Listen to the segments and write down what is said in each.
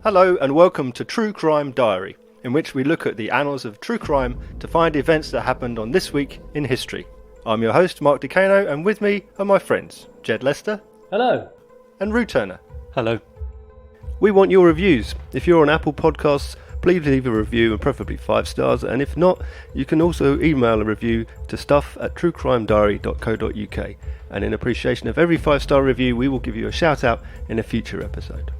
Hello and welcome to True Crime Diary, in which we look at the annals of true crime to find events that happened on this week in history. I'm your host, Mark DeCano, and with me are my friends, Jed Lester. Hello. And Rue Turner. Hello. We want your reviews. If you're on Apple Podcasts, please leave a review and preferably 5 stars, and if not, you can also email a review to stuff@truecrimediary.co.uk, and in appreciation of every 5-star review, we will give you a shout out in a future episode.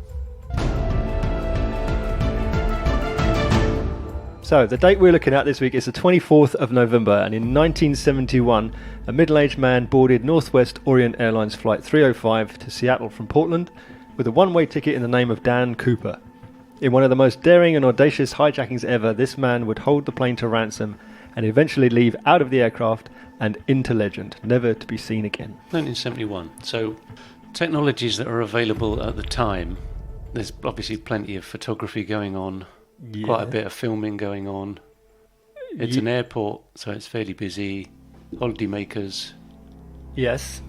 So, the date we're looking at this week is the 24th of November, and in 1971, a middle-aged man boarded Northwest Orient Airlines Flight 305 to Seattle from Portland with a one-way ticket in the name of Dan Cooper. In one of the most daring and audacious hijackings ever, this man would hold the plane to ransom and eventually leave out of the aircraft and into legend, never to be seen again. 1971. So, technologies that are available at the time, there's obviously plenty of photography going on. Yeah. Quite a bit of filming going on. It's an airport, so it's fairly busy. Holidaymakers. Yes.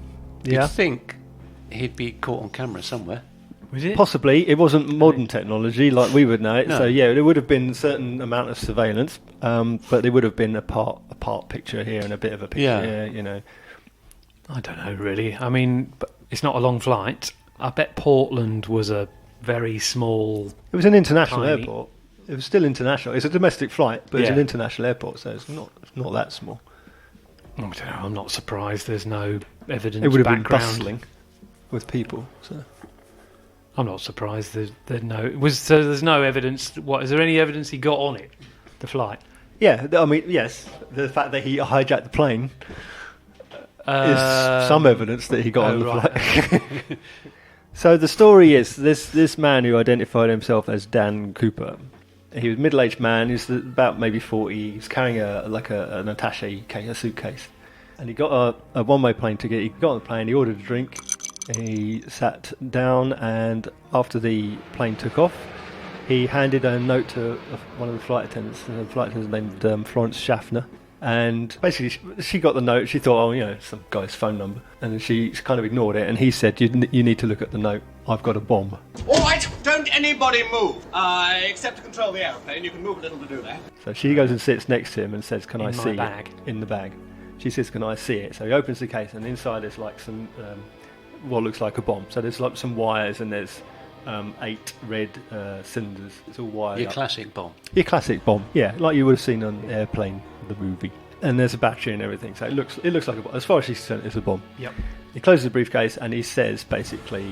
You'd think he'd be caught on camera somewhere. Was it? Possibly. It wasn't modern technology like we would know it. No. So yeah, there would have been a certain amount of surveillance, but there would have been a part picture here and a bit of a picture here, you know. I don't know, really. I mean, but it's not a long flight. I bet Portland was a very small... It was an international tiny airport. It was still international. It's a domestic flight, but it's Yeah. an international airport, so it's not that small. I don't know, I'm not surprised there's no evidence It would have been background. bustling with people. So I'm not surprised there's no evidence. What, is there any evidence he got on it, the flight? yeah, I mean, yes, the fact that he hijacked the plane is some evidence that he got on the flight. So the story is this man who identified himself as Dan Cooper. He was a middle-aged man. He's about maybe 40. He's carrying an attaché case, a suitcase, and he got a one-way plane ticket. He got on the plane. He ordered a drink. He sat down, and after the plane took off, he handed a note to one of the flight attendants. The flight attendant named Florence Schaffner. And basically, she got the note. She thought, some guy's phone number. And then she kind of ignored it. And he said, you need to look at the note. I've got a bomb. All right, don't anybody move. Except to control the aeroplane. You can move a little to do that. So she goes and sits next to him and says, can I see bag. it? In the bag. She says, can I see it? So he opens the case, and inside there's like some, what looks like a bomb. So there's like some wires, and there's 8 red cylinders. It's all wired Your up. classic bomb. Your classic bomb, yeah, like you would have seen on Airplane, the movie. And there's a battery and everything, so it looks like a bomb. As far as she's concerned, it's a bomb. Yep. He closes the briefcase and he says, basically,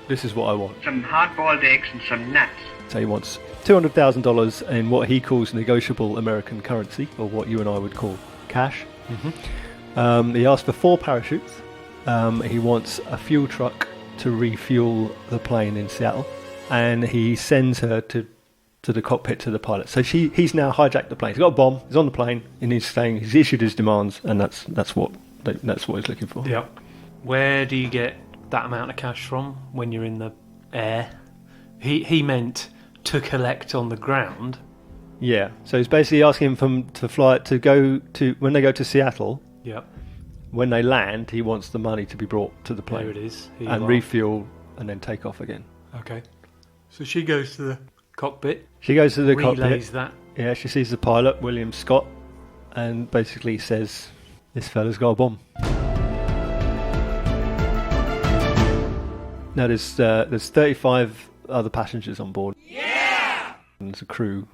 this is what I want. Some hard-boiled eggs and some nuts. So he wants $200,000 in what he calls negotiable American currency, or what you and I would call cash. Mm-hmm. He asked for 4 parachutes. He wants a fuel truck to refuel the plane in Seattle, and he sends her to the cockpit to the pilot. So he's now hijacked the plane. He's got a bomb. He's on the plane, and he's issued his demands, and that's what he's looking for. Yep. Where do you get that amount of cash from when you're in the air? He meant to collect on the ground. Yeah. So he's basically asking him to go to when they go to Seattle. Yep. When they land, he wants the money to be brought to the plane. There it is. Here And you are. refuel, and then take off again. Okay. So she goes to the cockpit. She goes to the relays cockpit. that. Yeah, she sees the pilot, William Scott, and basically says, this fella's got a bomb. Now there's 35 other passengers on board. Yeah! And there's a crew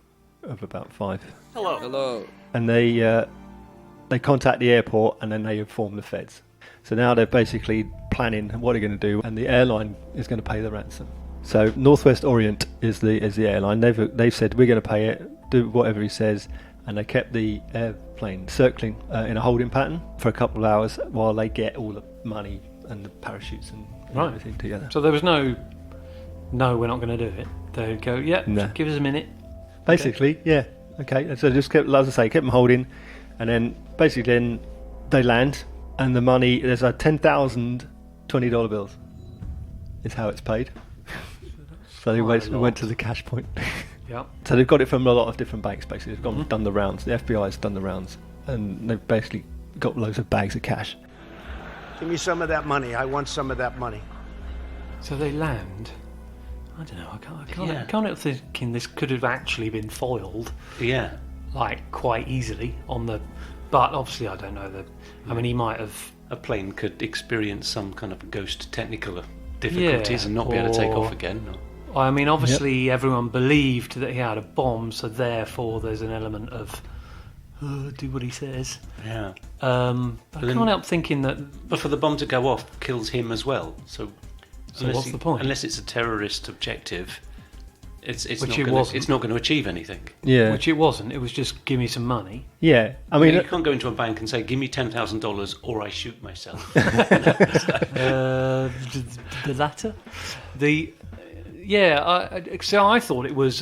of about 5. Hello. And they contact the airport, and then they inform the feds. So now they're basically planning what they're going to do, and the airline is going to pay the ransom. So Northwest Orient is the airline. They've said we're going to pay it, do whatever he says, and they kept the airplane circling in a holding pattern for a couple of hours while they get all the money and the parachutes and everything together. So there was no, we're not going to do it. They would go, No. give us a minute. Basically, yeah. Okay, so just kept, as I say, kept them holding, and then basically then they land, and the money, there's a 10,000 $20 bills is how it's paid. So they went to the cash point. Yeah. So they've got it from a lot of different banks, basically. They've gone done the rounds. The FBI's done the rounds, and they've basically got loads of bags of cash. Give me some of that money. I want some of that money. So they land. I don't know. I can't help thinking this could have actually been foiled. Yeah. Like quite easily on the. But obviously, I don't know. I mean, he might have. A plane could experience some kind of ghost technical difficulties and not be able to take off again. I mean, obviously, everyone believed that he had a bomb, so therefore, there's an element of do what he says. Yeah. I can't help thinking that. But for the bomb to go off, kills him as well. So what's the point? Unless it's a terrorist objective, it's not going to achieve anything. Yeah. Which it wasn't. It was just give me some money. Yeah. I mean, you can't go into a bank and say, "Give me $10,000 or I shoot myself." The latter. So I thought it was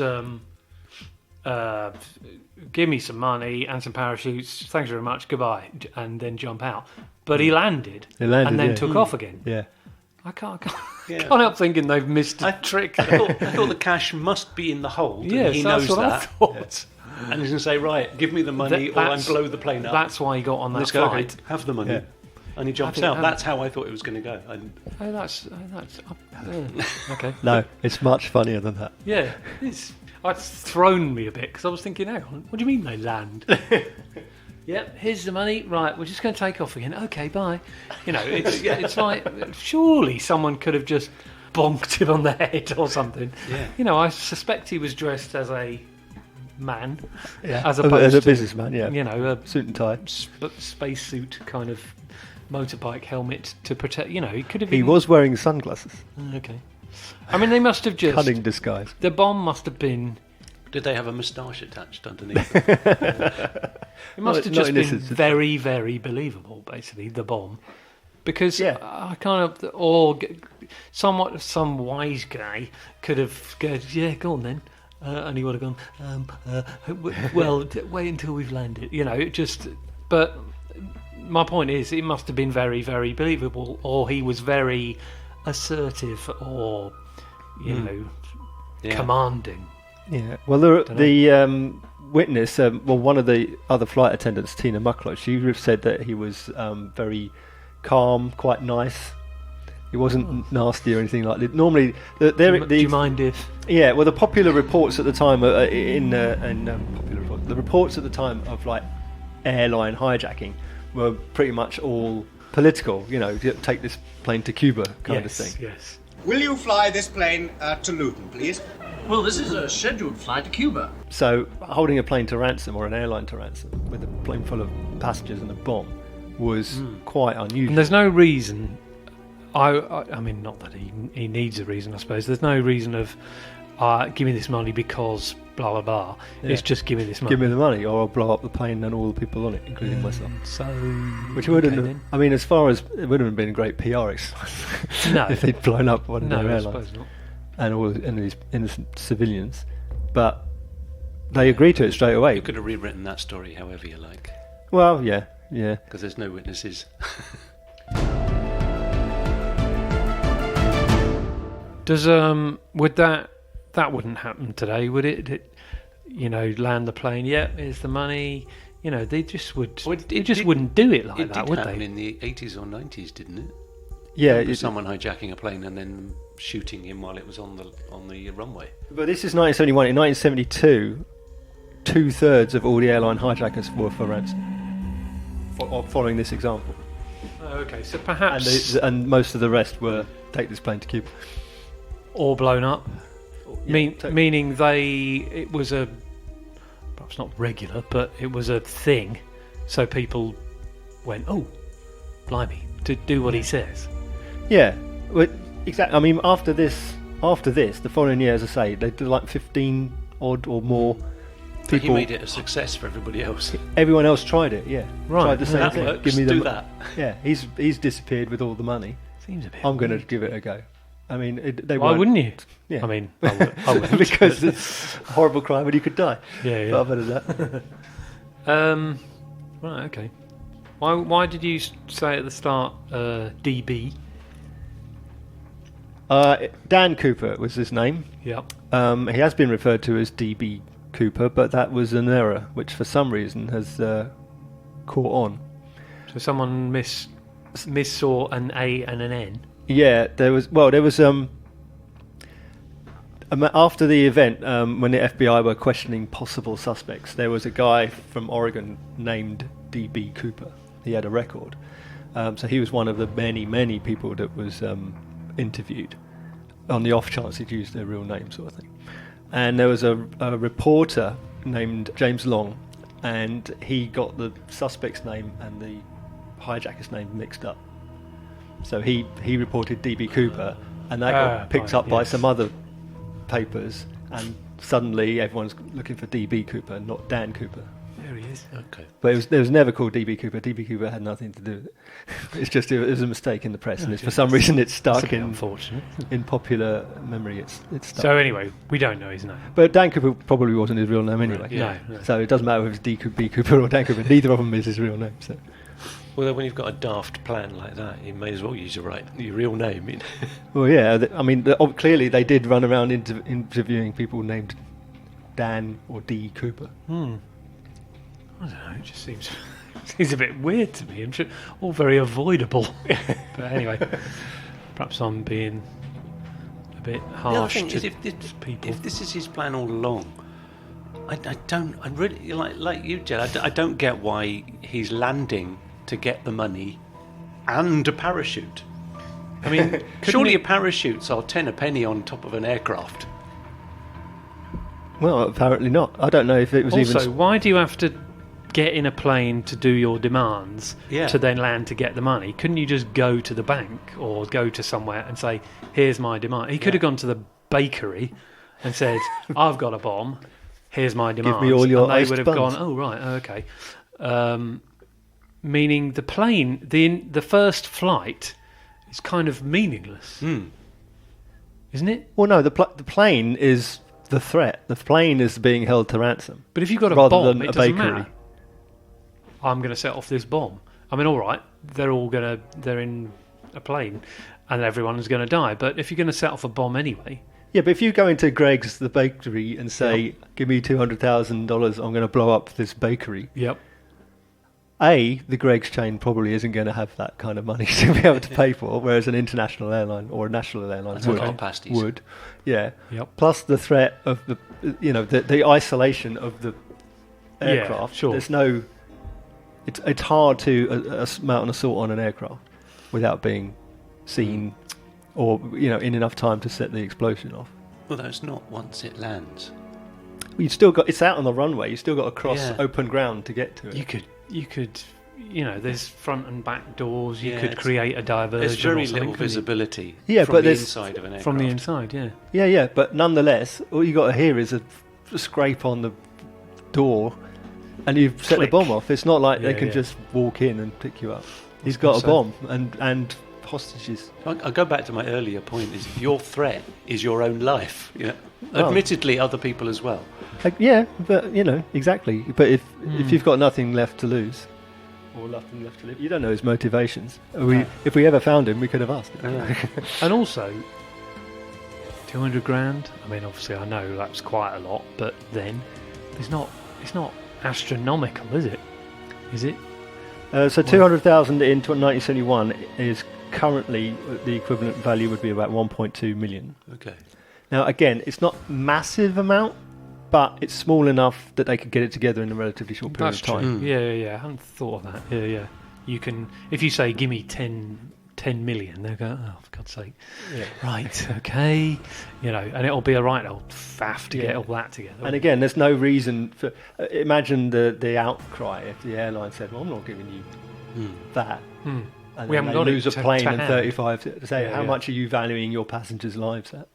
give me some money and some parachutes. Thanks very much. Goodbye, and then jump out. But he landed and then took off again. Yeah. I can't help thinking they've missed a trick. I thought the cash must be in the hold. Yeah, and he knows that. I thought. And he's going to say, right, give me the money or I blow the plane up. That's why he got on that Let's flight. go, okay, have the money. Yeah. And he jumps out. That's how I thought it was going to go. Okay. No, it's much funnier than that. Yeah, it's thrown me a bit because I was thinking, hang on, what do you mean they land? Yep, here's the money. Right, we're just going to take off again. Okay, bye. You know, it's like surely someone could have just bonked him on the head or something. Yeah. You know, I suspect he was dressed as a man, as a businessman. Yeah. You know, a suit and tie, spacesuit kind of motorbike helmet to protect. You know, he could have. He was wearing sunglasses. Okay. I mean, they must have just cunning disguise. The bomb must have been. Did they have a moustache attached underneath? It must have just been very, very believable, basically, the bomb. Because I kind of, or some wise guy could have gone, yeah, go on then. And he would have gone, well, wait until we've landed. You know, it just, but my point is, it must have been very, very believable, or he was very assertive, or, you know, commanding. Yeah, well, the witness, one of the other flight attendants, Tina Mucklow, she said that he was very calm, quite nice. He wasn't nasty or anything like that. Normally, do you mind if? Yeah, well, the popular reports at the time the reports at the time of like airline hijacking were pretty much all political. You know, take this plane to Cuba kind of thing. Yes. Will you fly this plane to Luton, please? Well, this is a scheduled flight to Cuba. So, holding a plane to ransom or an airline to ransom with a plane full of passengers and a bomb was quite unusual. And there's no reason. I mean, not that he needs a reason, I suppose. There's no reason of give me this money because blah blah blah. Yeah. It's just give me this money. Give me the money, or I'll blow up the plane and all the people on it, including myself. So, which wouldn't. I mean, as far as it wouldn't have been a great PR exercise if they'd blown up one of their airlines. I suppose not. And all these innocent civilians, but they agreed to it straight away. You could have rewritten that story however you like. Well, yeah. Because there's no witnesses. Does would that wouldn't happen today, would it? You know, land the plane. Yeah, here's the money. You know, they just would. Well, it just wouldn't do it like that, would they? It did happen in the 80s or 90s, didn't it? Yeah, someone hijacking a plane and then shooting him while it was on the runway. But this is 1971. In 1972, 2/3 of all the airline hijackers were for ransom. Following this example. Oh, okay, so perhaps and most of the rest were take this plane to Cuba, or blown up. Meaning it was a perhaps not regular, but it was a thing. So people went, oh, blimey, to do what he says. Yeah, well, exactly. I mean, after this, the following year, as I say, they did like 15 odd or more people. He made it a success for everybody else. Everyone else tried it. Yeah, right. Tried the same thing. Works. Give me do that. Yeah, he's disappeared with all the money. Seems a bit. I'm going to give it a go. I mean, why wouldn't you? Yeah. I mean, I wouldn't. Because it's a horrible crime and you could die. Yeah. But other than that. Right. Okay. Why did you say at the start DB? Dan Cooper was his name. Yep. He has been referred to as DB Cooper, but that was an error, which for some reason has caught on. So someone missaw an A and an N. Yeah, there was. after the event, when the FBI were questioning possible suspects, there was a guy from Oregon named D.B. Cooper. He had a record. So he was one of the many people that was interviewed on the off chance he'd used their real name, sort of thing. And there was a reporter named James Long, and he got the suspect's name and the hijacker's name mixed up. So he reported D.B. Cooper, and that got picked up by some other papers, and suddenly everyone's looking for D.B. Cooper, not Dan Cooper. There he is. Okay. But it was never called D.B. Cooper. D.B. Cooper had nothing to do with it. It's just it was a mistake in the press, and for some reason it's stuck in unfortunate. In popular memory. It's stuck. So anyway, we don't know his name. But Dan Cooper probably wasn't his real name anyway. Yeah. No. So it doesn't matter if it's D.B. Cooper or Dan Cooper. Neither of them is his real name. So. Well, when you've got a daft plan like that, you may as well use your real name. Well, yeah. I mean, clearly they did run around interviewing people named Dan or D. Cooper. I don't know, it just seems a bit weird to me. I'm sure all very avoidable. But anyway, perhaps I'm being a bit harsh to people. If this is his plan all along, I really like you, Jed. I don't get why he's landing to get the money and a parachute. I mean, surely a parachutes are 10 a penny on top of an aircraft. Well, apparently not. I don't know if it was also, why do you have to get in a plane to do your demands to then land to get the money? Couldn't you just go to the bank or go to somewhere and say, here's my demand? He could have gone to the bakery and said, I've got a bomb, here's my demand. Give me all your and they iced would have buns. gone, oh, right, okay. Meaning the plane, the first flight is kind of meaningless. Isn't it? Well, no, the plane is the threat. The plane is being held to ransom. But if you've got a rather bomb, than it a doesn't bakery. matter. I'm going to set off this bomb. I mean, all right, they're in a plane and everyone's going to die. But if you're going to set off a bomb anyway... Yeah, but if you go into Greg's, the bakery, and say, give me $200,000, I'm going to blow up this bakery. Yep. The Greg's chain probably isn't going to have that kind of money to be able to pay for, whereas an international airline or a national airline would. Yeah. Yep. Plus the threat of the isolation of the aircraft. Yeah, sure. There's no... It's hard to mount an assault on an aircraft without being seen or in enough time to set the explosion off. Well, that's not once it lands. You've still got it's out on the runway. You've still got to cross open ground to get to it. You could, there's front and back doors. You could create a diversion. There's very little visibility. From the inside of an aircraft. From the inside, yeah. Yeah. But nonetheless, all you got to hear is a scrape on the door. And you've set the bomb off. It's not like they can just walk in and pick you up. He's got a bomb and hostages. I'll go back to my earlier point: is your threat is your own life. Admittedly, other people as well. But exactly. But if you've got nothing left to lose, or nothing left to live, you don't know his motivations. If we ever found him, we could have asked him. And also, $200,000. I mean, obviously, I know that's quite a lot, but then it's not astronomical, is it? Is it? So 200,000 in 1971 is currently the equivalent value would be about 1.2 million. Okay. Now again, it's not massive amount, but it's small enough that they could get it together in a relatively short period of time. Yeah. I hadn't thought of that. Yeah. You can, if you say, give me 10 million, they'll go, oh, for God's sake. Yeah. Right, okay. And it'll be a right old faff to get all that together. And again, there's no reason for... imagine the outcry if the airline said, well, I'm not giving you that. And we haven't got lose it a plane to and hand. 35... To say, how much are you valuing your passengers' lives at?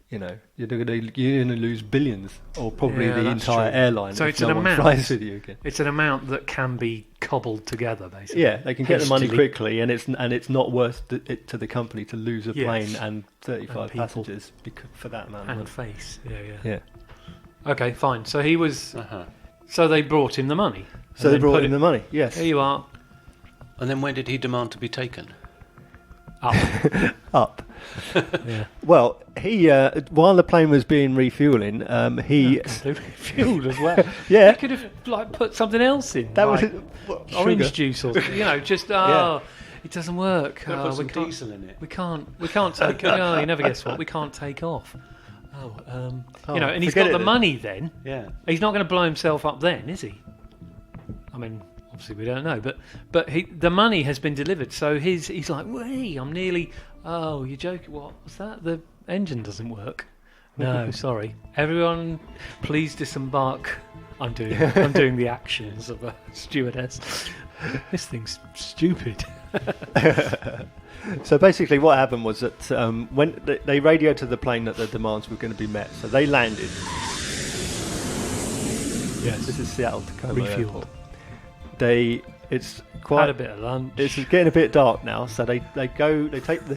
You're going to lose billions, or probably the entire airline. So it's no an amount. Flies with you again. It's an amount that can be cobbled together, basically. Yeah, they can get the money quickly, and it's not worth it to the company to lose a plane and 35 passengers for that amount of money. Face. Yeah. Okay, fine. So he was. So they brought him the money. So they brought him the money. Yes. Here you are. And then when did he demand to be taken? Up. Well, he while the plane was being refueling, he refueled as well. Yeah, he could have put something else in. That was orange sugar. Juice or just it doesn't work. Put some diesel in it. We can't take. You never guess what. We can't take off. and he's got the money then. Yeah. He's not going to blow himself up then, is he? I mean, obviously we don't know, but the money has been delivered, so he's like, wait, I'm nearly... Oh, you're joking? What was that? The engine doesn't work. No, sorry. Everyone, please disembark. I'm doing the actions of a stewardess. This thing's stupid. So basically what happened was that when they radioed to the plane that the demands were going to be met, so they landed. Yes. This is Seattle Tacoma Refueled. Airport. It's quite... Had a bit of lunch. It's getting a bit dark now, so they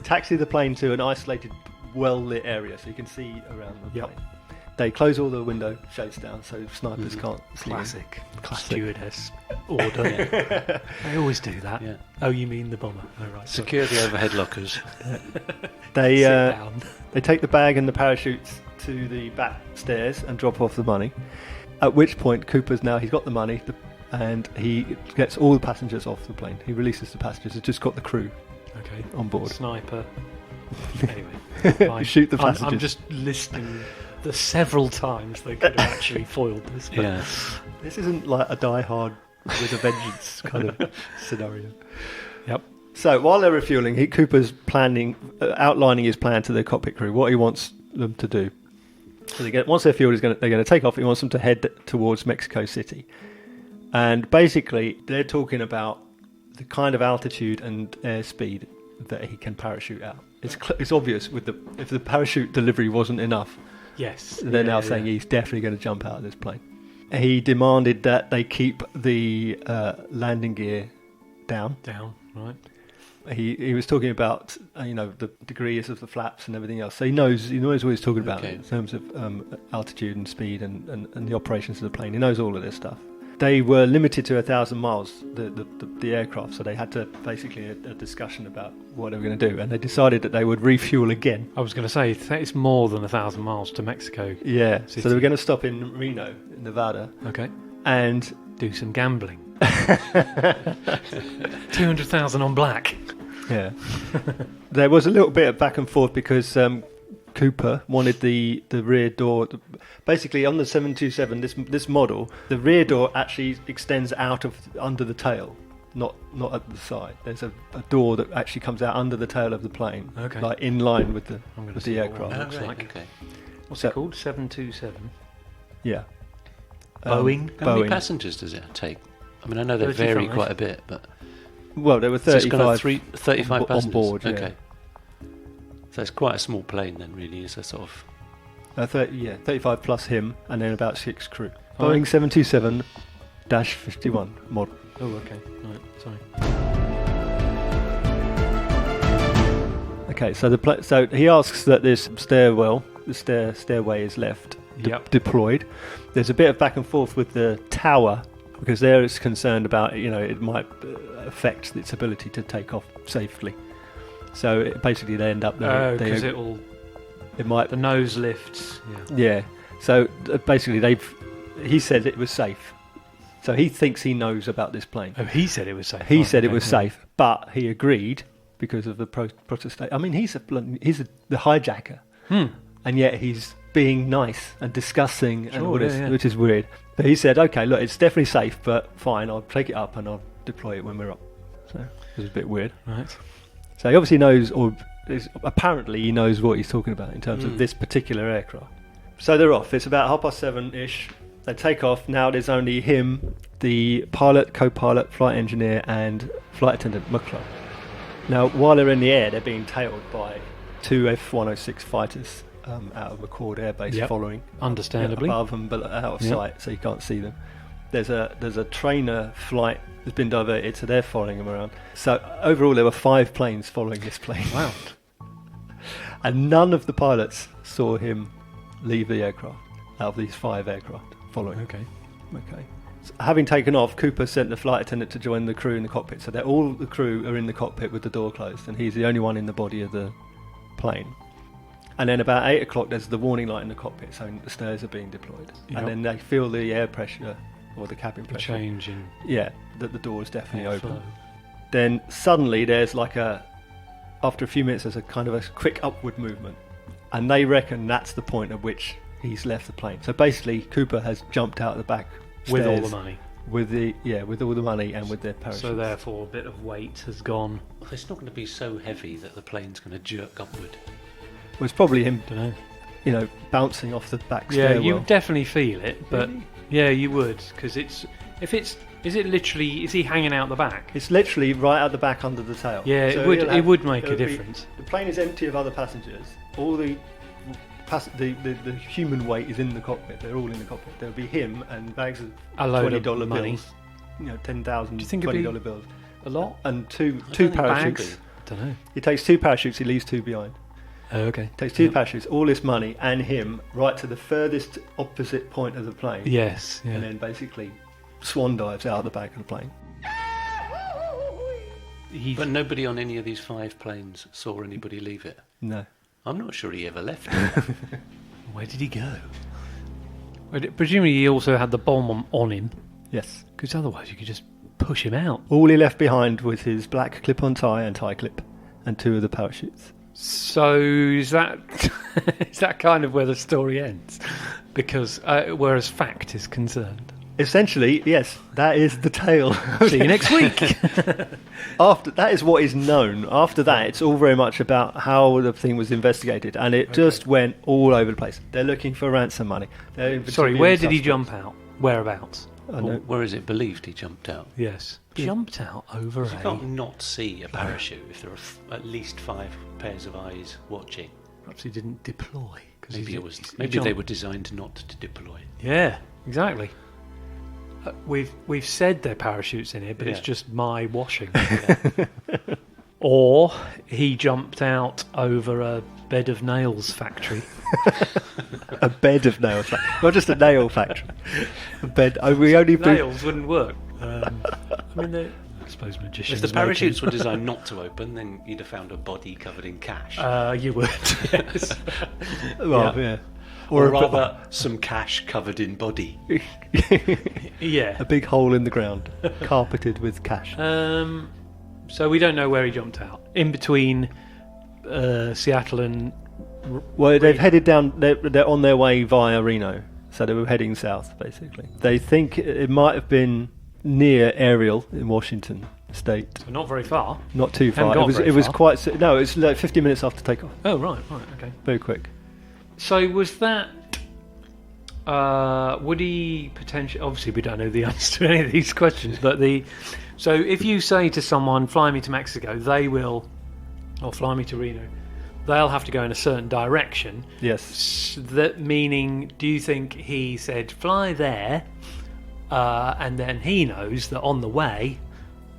taxi the plane to an isolated, well-lit area so you can see around the plane. They close all the window shades down so snipers can't see. Classic stewardess order. They always do that. Yeah. Oh, you mean the bomber? Oh, right. Secure the overhead lockers. They Sit down. They take the bag and the parachutes to the back stairs and drop off the money. At which point, Cooper's he's got the money and he gets all the passengers off the plane. He releases the passengers. He's just got the crew on board. Sniper. Anyway, shoot the passengers. I'm just listing the several times they could have actually foiled this. But Yeah. This isn't like a Die Hard with a vengeance kind of scenario. Yep. So while they're refueling, Cooper's outlining his plan to the cockpit crew, what he wants them to do. So once their fuel they're going to take off. He wants them to head towards Mexico City, and basically they're talking about the kind of altitude and airspeed that he can parachute out. It's obvious if the parachute delivery wasn't enough. Yes. They're now saying he's definitely going to jump out of this plane. He demanded that they keep the landing gear down. Down, right. He was talking about the degrees of the flaps and everything else. So he knows what he's talking about in terms of altitude and speed and the operations of the plane. He knows all of this stuff. They were limited to 1,000 miles, the aircraft, so they had to basically a discussion about what they were going to do, and they decided that they would refuel again. I was going to say it's more than 1,000 miles to Mexico. Yeah, City. So they were going to stop in Reno, in Nevada. Okay. And do some gambling. 200,000 on black. Yeah. There was a little bit of back and forth because Cooper wanted the rear door. Basically, on the 727, this model, the rear door actually extends out of under the tail, not at the side. There's a door that actually comes out under the tail of the plane, like in line with the aircraft. Looks like. Okay. What's it called? 727. Yeah. Boeing. How many passengers does it take? I mean, I know they vary quite a bit, but well, there were 35 passengers on board. Yeah. Okay. So it's quite a small plane then, really. It's a sort of 35 plus him, and then about 6 crew. Oh, Boeing 727-51 model. Oh, okay. Right. Sorry. Okay, so he asks that this stairway is left deployed. There's a bit of back and forth with the tower because there is concerned about it might affect its ability to take off safely. So basically, they end up there. Because it might the nose lifts. Yeah. So basically, he said it was safe. So he thinks he knows about this plane. Oh, he said it was safe. He said it was safe, but he agreed because of the protest. I mean, he's the hijacker, and yet he's being nice and discussing and all this, which is weird. But he said, "Okay, look, it's definitely safe, but fine, I'll take it up and I'll deploy it when we're up." So it was a bit weird. Right. So he obviously knows, apparently he knows what he's talking about in terms of this particular aircraft. So they're off. It's about 7:30ish. They take off. Now there's only him, the pilot, co-pilot, flight engineer, and flight attendant, McClure. Now, while they're in the air, they're being tailed by 2 F-106 fighters out of McCord Air Base, following. Understandably. Above them, but out of sight, so you can't see them. There's a trainer flight that's been diverted, so they're following him around. So overall, there were 5 planes following this plane. Wow. And none of the pilots saw him leave the aircraft out of these 5 aircraft following. Okay. So having taken off, Cooper sent the flight attendant to join the crew in the cockpit. So all the crew are in the cockpit with the door closed, and he's the only one in the body of the plane. And then about 8 o'clock, there's the warning light in the cockpit, so the stairs are being deployed. And then they feel the air pressure or the cabin pressure. Change in. Yeah, that the door is definitely open. Flow. Then suddenly there's after a few minutes, there's a kind of a quick upward movement. and they reckon that's the point at which he's left the plane. So basically, Cooper has jumped out the back with all stairs the money. With all the money and with their parachute. So therefore, a bit of weight has gone. Well, it's not going to be so heavy that the plane's going to jerk upward. Well, it's probably him, Dunno. Bouncing off the back Yeah, stairwell. you definitely feel it, but Really? yeah, you would, because is he hanging out the back? It's literally right at the back under the tail. Yeah, So it would make a it'll be- difference. The plane is empty of other passengers. All the human weight is in the cockpit. They're all in the cockpit. There'll be him and bags of A load of $20 money. bills. $10,000 Do you think it'd be $20 bills. A lot? And two think parachutes. bags. Don't know. He takes 2 parachutes. He leaves 2 behind. Oh, okay. Takes 2 parachutes, all this money, and him right to the furthest opposite point of the plane. Yes. And Yeah. then basically swan dives out the back of the plane. But nobody on any of these 5 planes saw anybody leave it. No. I'm not sure he ever left it. Where did he go? Presumably, he also had the bomb on him, Yes. because otherwise you could just push him out. All he left behind was his black clip-on tie and tie clip, and 2 of the parachutes. So is that is that kind of where the story ends? Because whereas fact is concerned. Essentially, yes, that is the tale. See you next week. After that is what is known. After that, it's all very much about how the thing was investigated, and it just went all over the place. They're looking for ransom money. Sorry, where did he jump out? Whereabouts? Where is it believed he jumped out? Yes. Jumped out over You can't not see a parachute if there are at least 5 pairs of eyes watching. Perhaps he didn't deploy. Maybe they were designed not to deploy. Yeah, exactly. We've said they're parachutes in here, but it's just my washing. Or he jumped out over a bed of nails factory. A bed of nails factory, not just a nail factory. A bed. We only Nails wouldn't work. I suppose magicians. If the parachutes were designed not to open, then you'd have found a body covered in cash. You would. Yes. Well, yeah. Or rather, some cash covered in body. Yeah. A big hole in the ground, carpeted with cash. So we don't know where he jumped out. In between Seattle and... Well, they've headed down. They're on their way via Reno, so they were heading south. Basically, they think it might have been near Ariel in Washington State. So not very far. Not too far. Haven't gone It was far. quite. No, it's like 50 minutes after takeoff. Oh right, okay. Very quick. So was that? Would he potentially? Obviously, we don't know the answer to any of these questions. But so if you say to someone, "Fly me to Mexico," they will, or "Fly me to Reno," they'll have to go in a certain direction. Yes. That meaning, do you think he said, "Fly there," and then he knows that on the way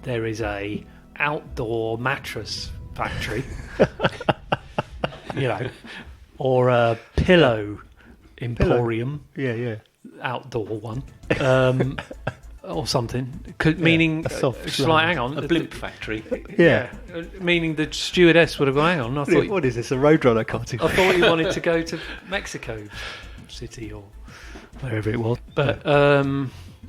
there is a outdoor mattress factory, or a pillow emporium, Yeah. outdoor one, or something. Meaning, soft it's like, hang on, A blimp factory. Yeah. meaning the stewardess would have gone, hang on, I thought What is this? A Roadrunner cartoon? I thought you wanted to go to Mexico City or wherever it was. But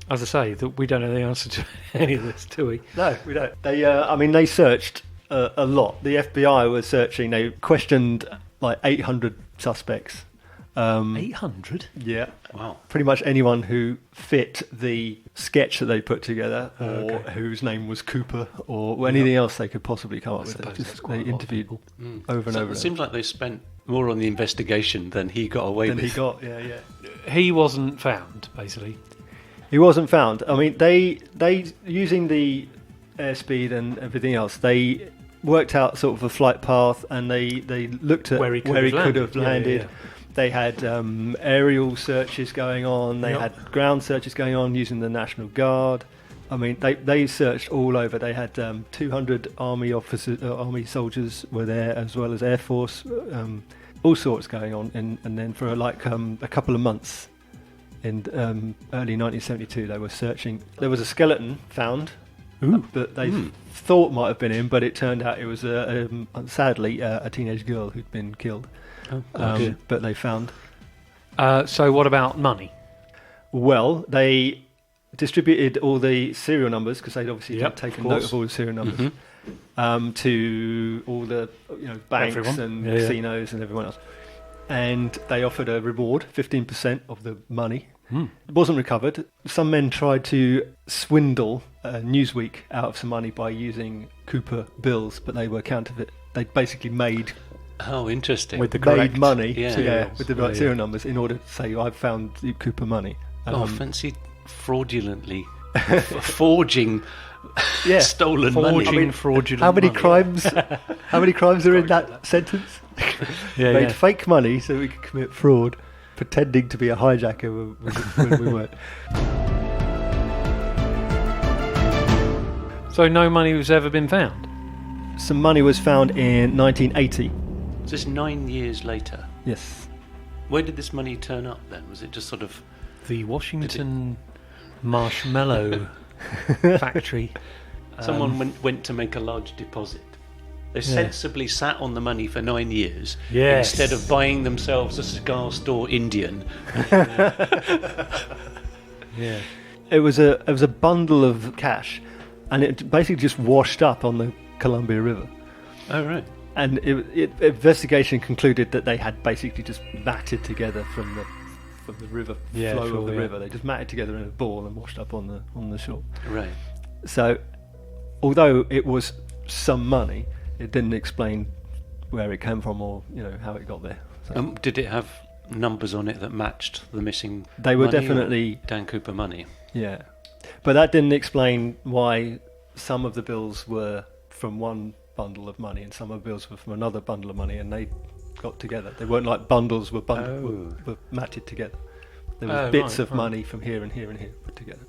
as I say, that we don't know the answer to any of this, do we? No, we don't. They searched a lot. The FBI was searching. They questioned like 800 suspects. 800? Yeah. Wow. Pretty much anyone who fit the sketch that they put together, or whose name was Cooper, or anything else they could possibly come up with. suppose They that's quite a lot of interviewed people. over and over. It seems like they spent more on the investigation than he got away Then with. he got, yeah. He wasn't found, basically. He wasn't found. I mean, they using the airspeed and everything else, they worked out sort of a flight path, and they looked at Where he could have landed. Yeah. They had aerial searches going on. They had ground searches going on using the National Guard. I mean, they searched all over. They had 200 army officers, army soldiers were there, as well as Air Force. All sorts going on, and then for a couple of months in early 1972, they were searching. There was a skeleton found that they thought might have been him, but it turned out it was sadly a teenage girl who'd been killed. But they found. So what about money? Well, they distributed all the serial numbers, because they'd obviously taken note of all the serial numbers, to all the banks Everyone. and casinos and everyone else. and they offered a reward, 15% of the money. It wasn't recovered. Some men tried to swindle Newsweek out of some money by using Cooper bills, but they were counterfeit. They basically made interesting with the correct money, serials. with the right serial numbers in order to say I've found the Cooper money. Fancy fraudulently forging stolen money. Forging fraudulent how many money. crimes? How many crimes are in that sentence? Made fake money so we could commit fraud, pretending to be a hijacker when we weren't. So no money has ever been found? Some money was found in 1980. Is this 9 years later? Yes. Where did this money turn up then? Was it just sort of... The Washington Marshmallow Factory. Someone went to make a large deposit. They sensibly sat on the money for 9 years instead of buying themselves a cigar store Indian. It was a bundle of cash, and it basically just washed up on the Columbia River. Oh right. And investigation concluded that they had basically just matted together from the river flow of the river. They just matted together in a ball and washed up on the shore. Right. So, although it was some money, it didn't explain where it came from or how it got there. So, did it have numbers on it that matched the missing? They were money, definitely Dan Cooper money. Yeah, but that didn't explain why some of the bills were from one bundle of money and some of the bills were from another bundle of money, and they got together. They weren't like bundles were matted together. There was bits of money from here and here and here put together.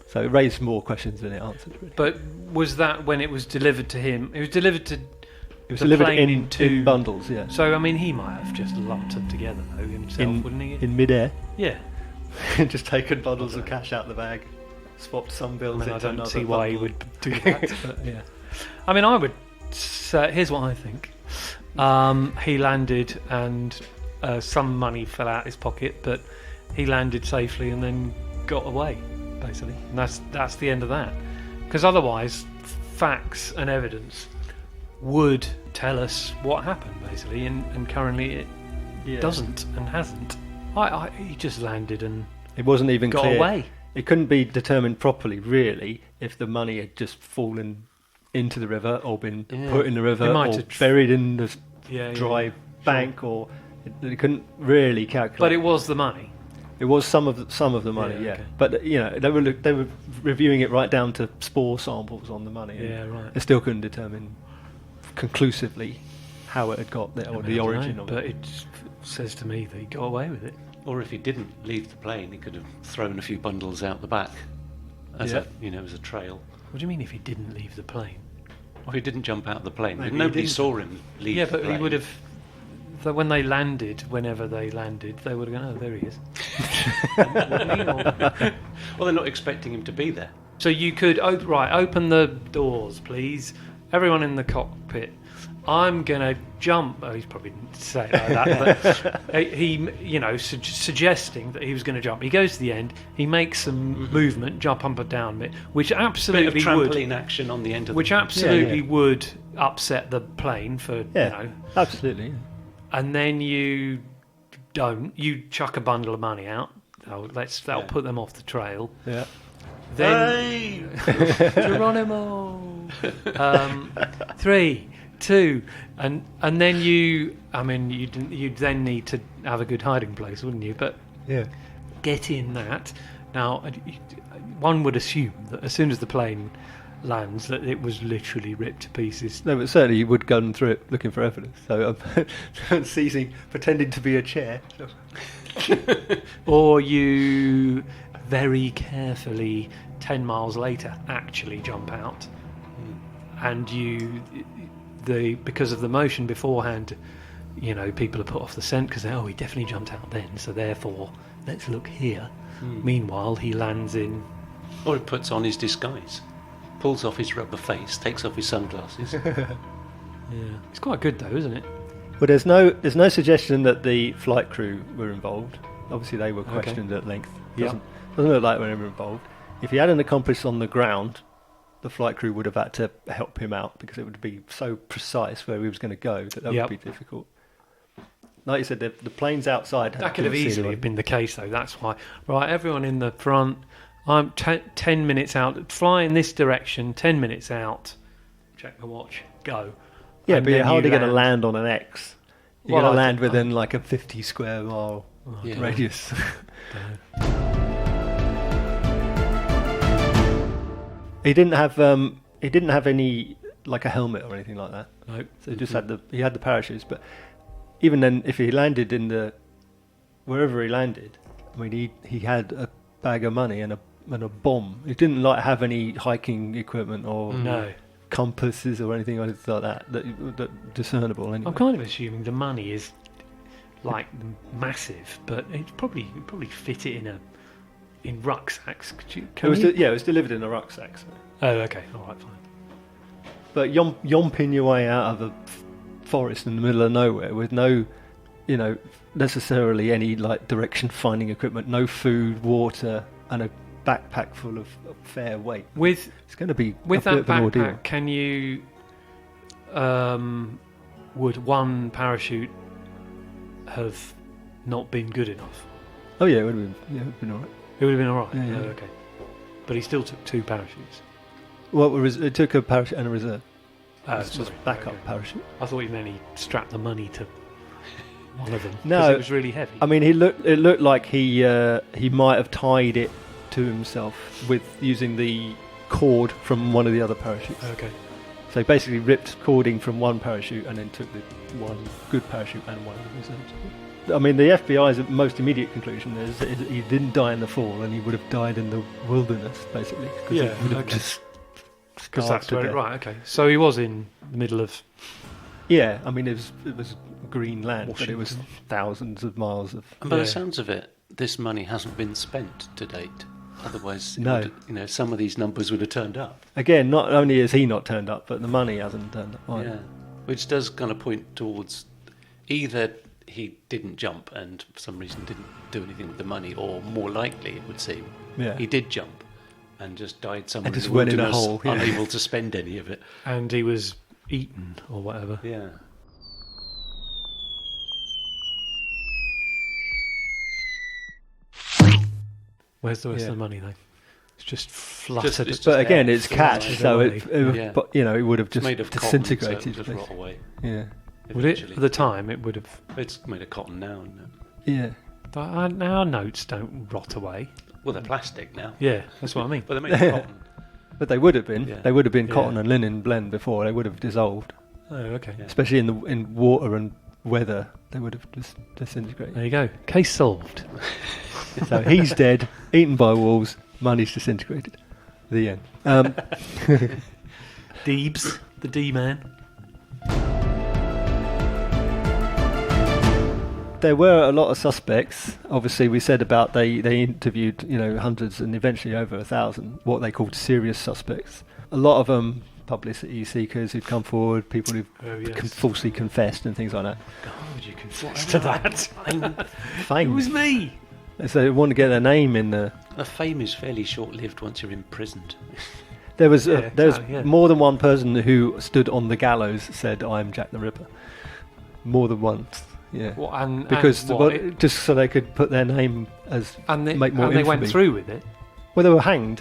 So it raised more questions than it answered, really. But was that when it was delivered to him? It was delivered to. It was delivered in bundles, yeah. So I mean, he might have just lumped them together though himself, wouldn't he? In midair. Yeah. Just taken bundles of cash out the bag, swapped some bills into another. I don't see why he would do that. But yeah. I mean, I would. Here's what I think. He landed and some money fell out his pocket, but he landed safely and then got away, basically. And that's the end of that. Because otherwise, facts and evidence would tell us what happened, basically, and currently it doesn't and hasn't. He just landed and it wasn't even got clear. away. It couldn't be determined properly, really, if the money had just fallen into the river or been put in the river or buried in the dry bank, or it couldn't really calculate. But it was the money. It was some of the money, yeah. Okay. But they were reviewing it right down to spore samples on the money. Yeah, right. They still couldn't determine conclusively how it had got there or the origin of it. But it says to me that he got away with it. Or if he didn't leave the plane, he could have thrown a few bundles out the back as a trail. What do you mean if he didn't leave the plane? Or he didn't jump out of the plane. Nobody saw him leave the plane. Yeah, but he would have... So when they landed, whenever they landed, they would have gone, oh, there he is. Well, they're not expecting him to be there. So you could... open the doors, please. Everyone in the cockpit. I'm going to jump... Oh, he's probably didn't say it like that, but he, suggesting that he was going to jump. He goes to the end, he makes some movement, jump up and down a bit, which absolutely bit of trampoline action on the end of which absolutely would upset the plane for, absolutely. Yeah. And then you chuck a bundle of money out. That'll put them off the trail. Yeah. Then Geronimo. 3, 2, and then you'd then need to have a good hiding place, wouldn't you? But get in that. Now, one would assume that as soon as the plane lands, that it was literally ripped to pieces. No, but certainly you would gun through it looking for evidence. So I'm pretending to be a chair. Or you very carefully, 10 miles later, actually jump out. And because of the motion beforehand, people are put off the scent because he definitely jumped out then, so therefore let's look here. Meanwhile, he lands in... Or he puts on his disguise, pulls off his rubber face, takes off his sunglasses. It's quite good though, isn't it? Well, there's no suggestion that the flight crew were involved. Obviously they were questioned at length. Doesn't look like they were involved. If he had an accomplice on the ground, the flight crew would have had to help him out because it would be so precise where he was going to go that would be difficult. like you said, the plane's outside. That could have easily been the case, though. That's why. Right, everyone in the front. I'm 10 minutes out. Fly in this direction. 10 minutes out. Check the watch. Go. Yeah, And but you're then hardly you going to land on an X. You're going to land within like a 50 square mile radius. He didn't have any like a helmet or anything like that. Nope. So he just had the parachutes. But even then, if he landed in wherever he landed, I mean, he had a bag of money and a bomb. He didn't like have any hiking equipment or compasses or anything like that discernible. Anyway. I'm kind of assuming the money is like massive, but it probably fit it in rucksacks. It was delivered in a rucksack. So. Oh, okay, all right, fine. But yomping your way out of a forest in the middle of nowhere with no, necessarily any like direction finding equipment, no food, water, and a backpack full of fair weight. It's going to be with a that bit of an ordeal. backpack. Can you? Would one parachute have not been good enough? Oh yeah, it would have been all right. It would have been all right. Yeah. Oh, okay. But he still took 2 parachutes. Well, it took a parachute and a reserve. It was backup parachute. I thought you meant he strapped the money to one of them. No, it was really heavy. I mean, it looked like he might have tied it to himself with using the cord from one of the other parachutes. Okay. So he basically ripped cording from one parachute and then took the one good parachute and one reserve. I mean, the FBI's most immediate conclusion is that he didn't die in the fall, and he would have died in the wilderness, basically. Yeah, he would have just because starved that's to where death. right. Okay, so he was in the middle of. Yeah, I mean, it was green land, Washington. but it was thousands of miles of. And by the sounds of it, this money hasn't been spent to date. Otherwise, No. some of these numbers would have turned up. Again, not only has he not turned up, but the money hasn't turned up either. Yeah, which does kind of point towards either he didn't jump and for some reason didn't do anything with the money, or more likely, it would seem, he did jump and just died somewhere And just in the went in a wilderness, hole, yeah. unable to spend any of it. And he was eaten or whatever. Yeah. Where's the rest of the money, though? It's just fluttered. It's just But again, there, it's cash, fluttered so away. it would have It's just made of cotton, so it disintegrated. would just rot away. Yeah, Would it? eventually. For the time, it would have. It's made of cotton now, isn't it? yeah. But our notes don't rot away. Well, they're plastic now. Yeah, that's what I mean. But they're made of cotton. But they would have been. Yeah. They would have been cotton Yeah. and linen blend before. They would have dissolved, Oh, okay. Yeah. especially in water and weather. They would have just disintegrated. There you go. Case solved. So he's dead, eaten by wolves. Money's disintegrated. The end. Deebs, the D-man. There were a lot of suspects. Obviously, we said about they interviewed hundreds and eventually over 1,000 what they called serious suspects. A lot of them publicity seekers who'd come forward, people who've falsely confessed and things like that. God, would you confess to that? Fame. It was me. So they want to get their name in the. The fame is fairly short-lived once you're imprisoned. There was Yeah. more than one person who stood on the gallows said, "I'm Jack the Ripper." More than once. Yeah. What, and Because and what, just so they could put their name as and they, make more and they infamy. went through with it. Well, they were hanged.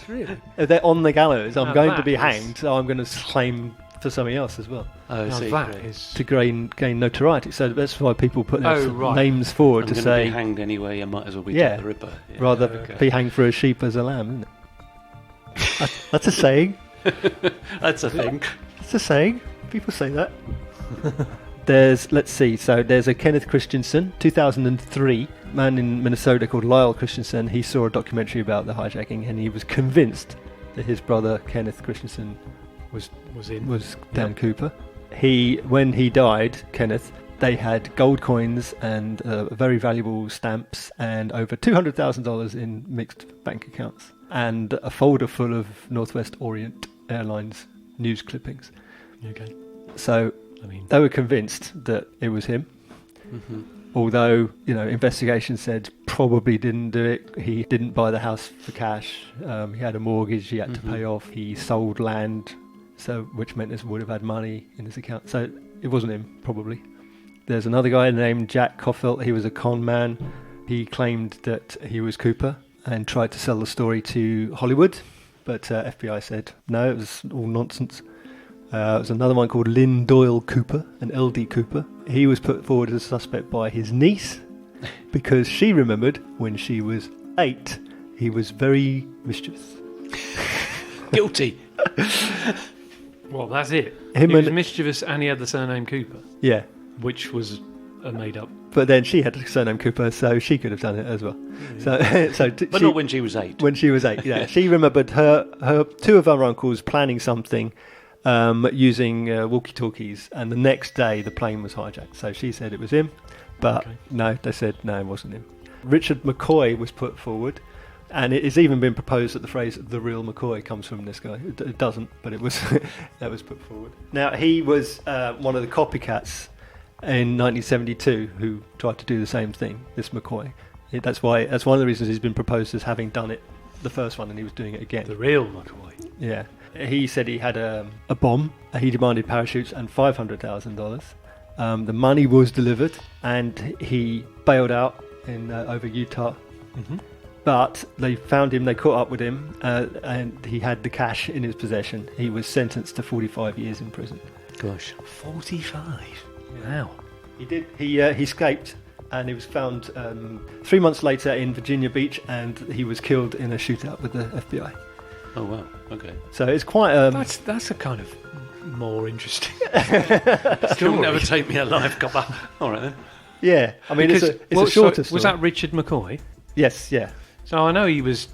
Really? If they're on the gallows, I'm Now going to that be is- hanged, so I'm going to claim for something else as well Oh, Now see, that great. is. to gain notoriety. So that's why people put their Oh, right. names forward I'm to going say be hanged anyway. I might as well be Yeah. Jack the Ripper. Yeah. rather Okay. be hanged for a sheep as a lamb, isn't it? That's a saying. That's a thing. It's a saying. People say that. There's a Kenneth Christensen, 2003, man in Minnesota called Lyle Christensen. He saw a documentary about the hijacking and he was convinced that his brother Kenneth Christensen Was Dan Cooper. When he died, Kenneth, they had gold coins and very valuable stamps and over $200,000 in mixed bank accounts and a folder full of Northwest Orient Airlines news clippings. Okay. So I mean, they were convinced that it was him. Mm-hmm. Although, investigation said probably didn't do it. He didn't buy the house for cash. He had a mortgage he had to pay off. He sold land, which meant he would have had money in his account. So it wasn't him, probably. There's another guy named Jack Coffelt. He was a con man. He claimed that he was Cooper and tried to sell the story to Hollywood, but FBI said no, it was all nonsense. There was another one called Lynn Doyle Cooper, an LD Cooper. He was put forward as a suspect by his niece because she remembered when she was 8, he was very mischievous. Guilty. Well, that's it. He was mischievous and he had the surname Cooper. Yeah. Which was a made-up. But then she had the surname Cooper, so she could have done it as well. But not when she was 8. When she was 8, yeah. She remembered her 2 of her uncles planning something using walkie-talkies, and the next day the plane was hijacked. So she said it was him, but no, they said no, it wasn't him. Richard McCoy was put forward, and it has even been proposed that the phrase "the real McCoy" comes from this guy. It doesn't, but it was that was put forward. Now he was one of the copycats in 1972 who tried to do the same thing. This McCoy. That's one of the reasons he's been proposed as having done it the first one, and he was doing it again. The real McCoy. Yeah. He said he had a bomb. He demanded parachutes and $500,000. The money was delivered, and he bailed out in over Utah. Mm-hmm. But they found him. They caught up with him, and he had the cash in his possession. He was sentenced to 45 years in prison. Gosh, 45. Wow. He did. He escaped, and he was found 3 months later in Virginia Beach, and he was killed in a shootout with the FBI. Oh wow! Okay. So it's quite. That's a kind of more interesting. Still never take me alive, copper. All right then. Yeah, I mean it's a shorter story. Was that Richard McCoy? Yes. Yeah. So I know he was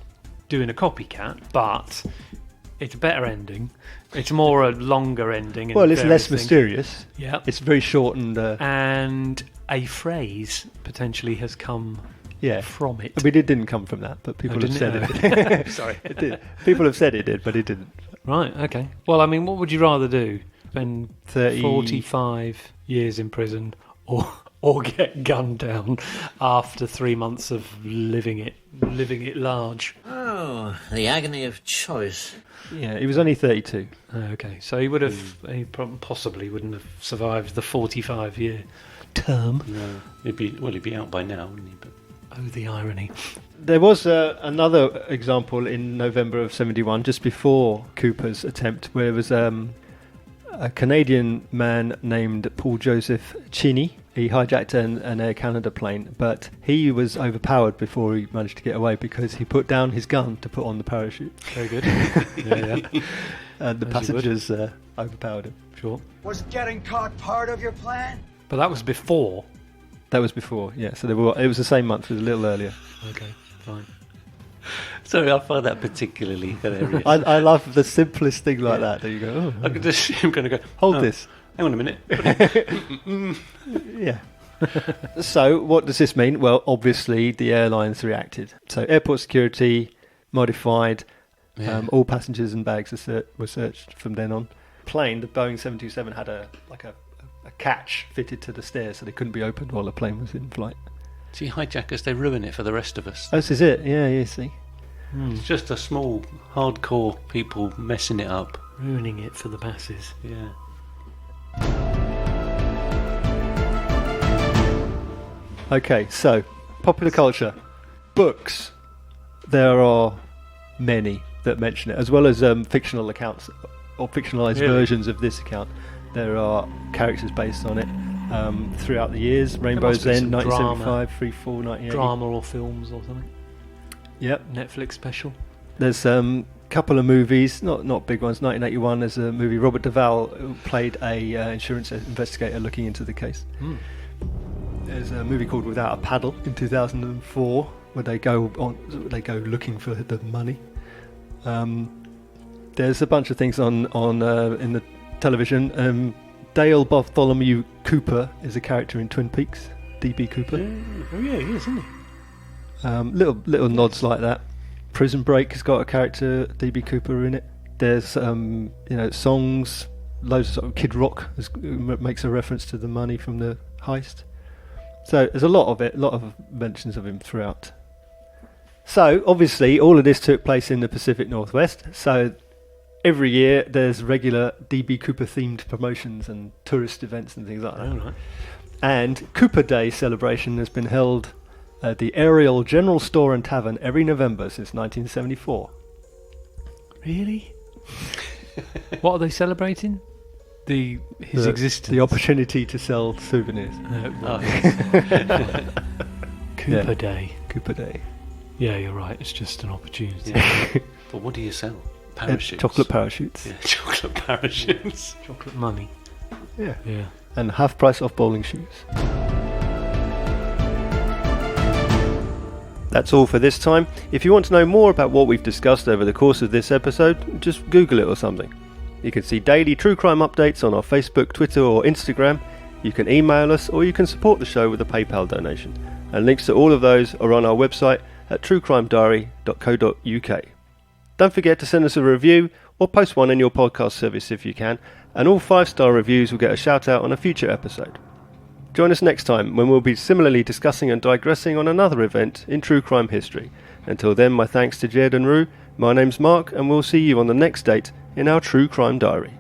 doing a copycat, but it's a better ending. It's more a longer ending. Well, it's less mysterious. Yeah. It's very short and. And a phrase potentially has come. Yeah. From it. I mean, it didn't come from that, but people have said it. Sorry. It did. People have said it did, but it didn't. Right, okay. Well, I mean, what would you rather do? Spend 45 years in prison or get gunned down after 3 months of living it large? Oh, the agony of choice. Yeah, he was only 32. Okay, so he would have, he possibly wouldn't have survived the 45-year term. No, he'd be out by now, wouldn't he? But oh, the irony. There was another example in November of 71, just before Cooper's attempt, where there was a Canadian man named Paul Joseph Cheney. He hijacked an Air Canada plane, but he was overpowered before he managed to get away because he put down his gun to put on the parachute. Very good. Yeah. And the passengers overpowered him. Sure. Was getting caught part of your plan? But that was before. That was before, yeah. So it was the same month, it was a little earlier. Okay, fine. Sorry, I find that particularly hilarious. I love the simplest thing like that you go, oh. I could just see him going to go, hold this. Hang on a minute. Yeah. So what does this mean? Well, obviously the airlines reacted. So airport security modified. Yeah. All passengers and bags were searched from then on. Plane, the Boeing 727 had a catch fitted to the stairs so they couldn't be opened while the plane was in flight. See, hijackers, they ruin it for the rest of us. This is it, yeah, you see. It's just a small, hardcore people messing it up. Ruining it for the masses. Yeah. Okay, so, popular culture. Books. There are many that mention it, as well as fictional accounts or fictionalised versions of this account. There are characters based on it throughout the years. Rainbow's End, 1975, Free Fall, 1980. Drama or films or something. Yep. Netflix special. There's a couple of movies, not big ones. 1981, there's a movie. Robert Duvall played a insurance investigator looking into the case. There's a movie called Without a Paddle in 2004 where they go looking for the money. There's a bunch of things on in the television. Dale Bartholomew Cooper is a character in Twin Peaks. D.B. Cooper. Oh yeah, he is, isn't he? Little nods like that. Prison Break has got a character, D.B. Cooper, in it. There's songs. Loads of, sort of Kid Rock makes a reference to the money from the heist. So there's a lot of mentions of him throughout. So obviously all of this took place in the Pacific Northwest. So every year there's regular D.B. Cooper themed promotions and tourist events and things like that. Oh, right. And Cooper Day celebration has been held at the Ariel General Store and Tavern every November since 1974. Really? What are they celebrating? His existence. The opportunity to sell souvenirs. Cooper Day. Cooper Day. Yeah, you're right. It's just an opportunity. Yeah. But what do you sell? Parachutes. Chocolate parachutes. Yeah, chocolate parachutes. Chocolate money. Yeah. Yeah. And half price off bowling shoes. That's all for this time. If you want to know more about what we've discussed over the course of this episode, just Google it or something. You can see daily true crime updates on our Facebook, Twitter or Instagram. You can email us or you can support the show with a PayPal donation. And links to all of those are on our website at truecrimediary.co.uk. Don't forget to send us a review or post one in your podcast service if you can, and all 5-star reviews will get a shout out on a future episode. Join us next time when we'll be similarly discussing and digressing on another event in true crime history. Until then, my thanks to Jed and Rue. My name's Mark, and we'll see you on the next date in our True Crime Diary.